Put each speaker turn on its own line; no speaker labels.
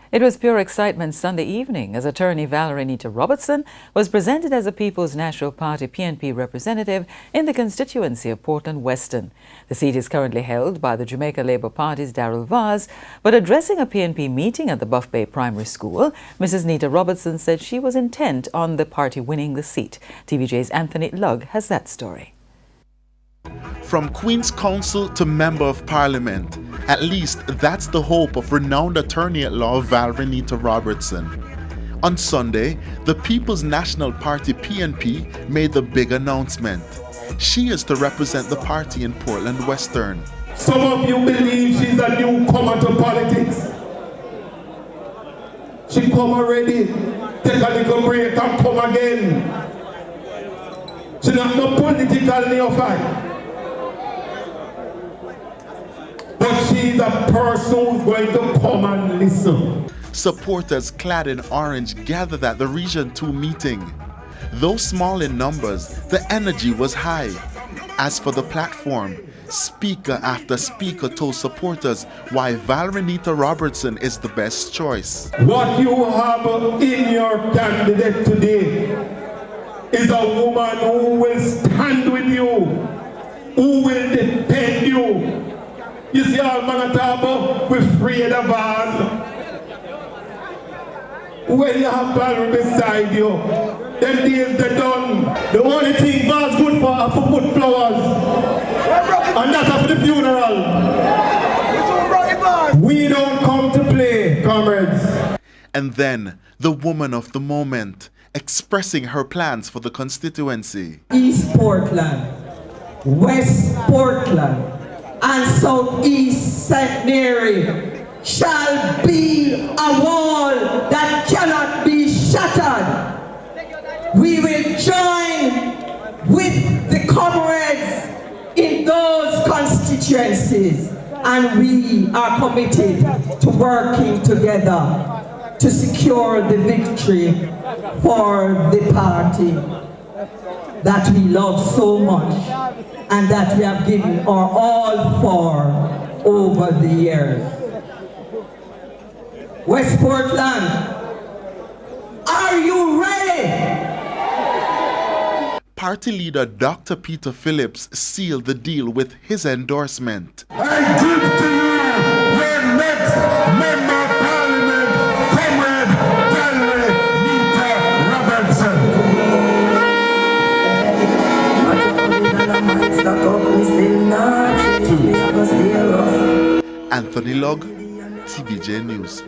It was pure excitement Sunday evening as attorney Valerie Anita Robertson was presented as a People's National Party PNP representative in the constituency of Portland Western. The seat is currently held by the Jamaica Labour Party's Darrell Vaz, but addressing a PNP meeting at the Buff Bay Primary School, Mrs. Anita Robertson said she was intent on the party winning the seat. TVJ's Anthony Lugg has that story.
From Queen's Counsel to Member of Parliament, at least that's the hope of renowned attorney-at-law Valerie Anita Robertson. On Sunday, the People's National Party PNP made the big announcement. She is to represent the party in Portland Western.
Some of you believe she's a newcomer to politics. She come already, take a little break and come again. She's not no political neophyte. But she's a person who's going to come and listen.
Supporters clad in orange gathered at the Region 2 meeting. Though small in numbers, the energy was high. As for the platform, speaker after speaker told supporters why Valerie Anita Robertson is the best choice.
What you have in your candidate today is a woman who will stand with you, who will defend you. You see all man talk about we free the van. When you have Valerie beside you, them days they're done. The only thing Vaz good for are to put flowers. And that's after the funeral. We don't come to play, comrades.
And then, the woman of the moment, expressing her plans for the constituency.
East Portland, West Portland, and Southeast St. Mary shall be a wall that cannot be shattered. We will join with the comrades in those constituencies, and we are committed to working together to secure the victory for the party that we love so much and that we have given our all for over the years. West Portland, are you ready?
Party leader Dr. Peter Phillips sealed the deal with his endorsement.
I give to you your next member of parliament, comrade Valerie Anita Robertson.
Anthony Lugg, TVJ News.